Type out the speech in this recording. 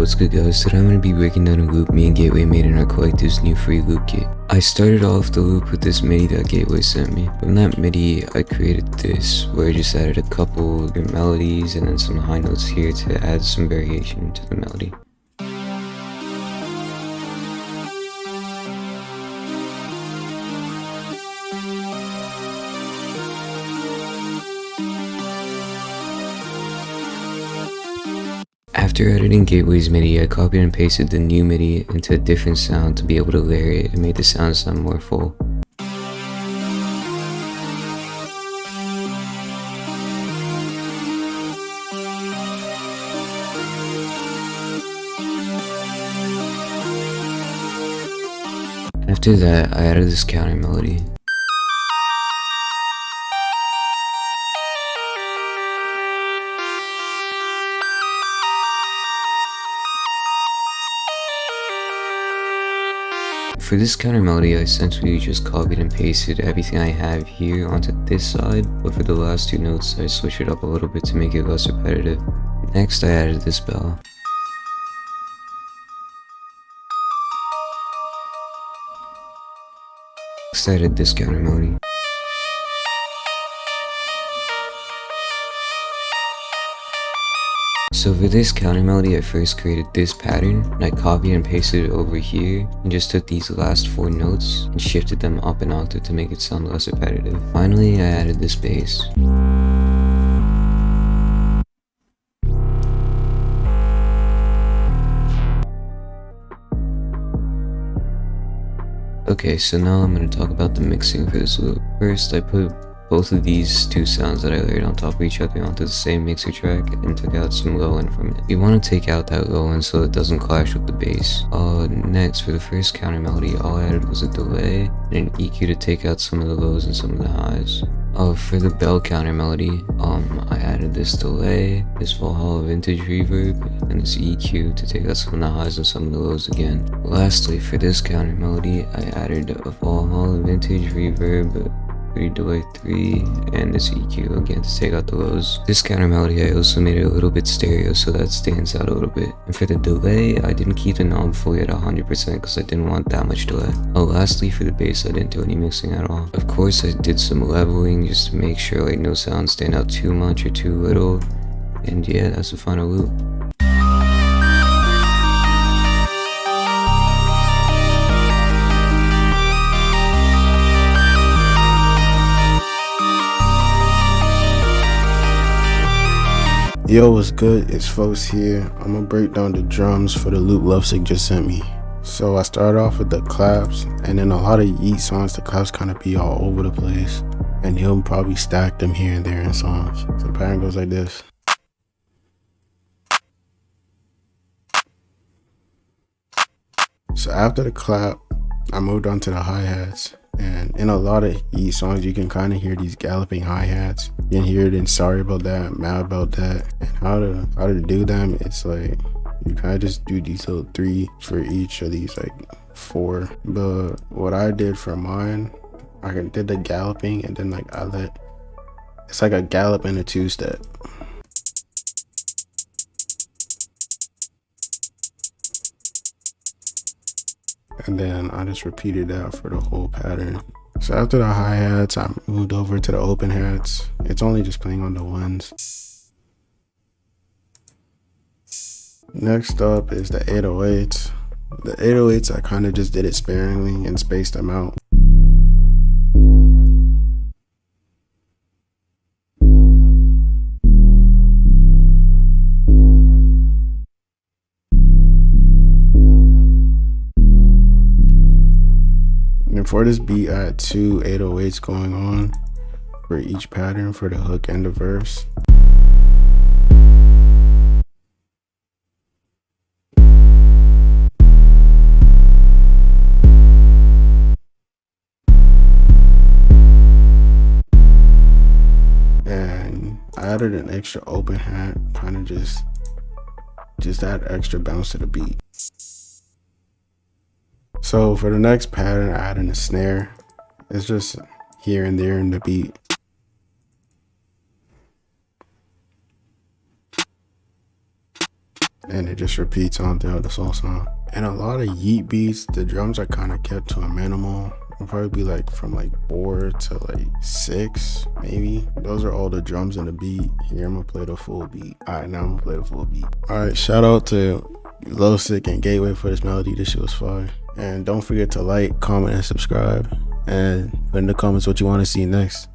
what's good guys, today I'm going to be breaking down a loop me and Gateway made in our collective's new free loop kit. I started off the loop with this MIDI that Gateway sent me. From that MIDI I created this, where I just added a couple melodies and then some high notes here to add some variation to the melody. After editing Gateway's MIDI, I copied and pasted the new MIDI into a different sound to be able to layer it and make the sound more full. After that, I added this counter melody. For this counter melody, I essentially just copied and pasted everything I have here onto this side, but for the last two notes I switched it up a little bit to make it less repetitive. Next I added this bell. Next I added this counter melody. So for this counter melody, I first created this pattern, and I copied and pasted it over here, and just took these last four notes and shifted them up an octave to make it sound less repetitive. Finally, I added this bass. Okay, so now I'm going to talk about the mixing for this loop. First, I put both of these two sounds that I layered on top of each other onto the same mixer track and took out some low end from it. You want to take out that low end so it doesn't clash with the bass. Next, for the first counter melody, all I added was a delay and an EQ to take out some of the lows and some of the highs. For the bell counter melody, I added this delay, this Valhalla vintage reverb, and this EQ to take out some of the highs and some of the lows again. Lastly, for this counter melody, I added a Valhalla vintage reverb, delay 3, and this EQ again to take out the lows. This counter melody I also made it a little bit stereo so that stands out a little bit. And for the delay, I didn't keep the knob fully at 100% because I didn't want that much delay. Lastly, for the bass, I didn't do any mixing at all. Of course, I did some leveling just to make sure like no sounds stand out too much or too little. And yeah, that's the final loop. Yo, what's good? It's Fxlkes here. I'm gonna break down the drums for the loop Lovesick just sent me. So I started off with the claps, and then a lot of YEAT songs, the claps kind of be all over the place, and he'll probably stack them here and there in songs. So the pattern goes like this. So after the clap, I moved on to the hi-hats. And in a lot of YEAT songs, you can kind of hear these galloping hi-hats. You can hear it in Sorry About That, Mad About That. And how to do them, it's like, you kind of just do these little 3 for each of these like 4. But what I did for mine, I did the galloping and then like it's like a gallop and a 2-step. And then I just repeated that for the whole pattern. So after the hi-hats, I moved over to the open hats. It's only just playing on the ones. Next up is the 808s. The 808s, I kind of just did it sparingly and spaced them out. And for this beat, I had 2 808s going on for each pattern for the hook and the verse. And I added an extra open hat, kind of just add extra bounce to the beat. So for the next pattern, I added a snare. It's just here and there in the beat. and it just repeats on throughout the whole song. And a lot of YEAT beats, the drums are kind of kept to a minimal. It'll probably be like from like 4 to like 6 maybe. Those are all the drums in the beat. Here, I'm gonna play the full beat. All right, now I'm gonna play the full beat. All right, shout out to Lovesick and Gateway for this melody. This shit was fire. And don't forget to like, comment, and subscribe, and put in the comments what you want to see next.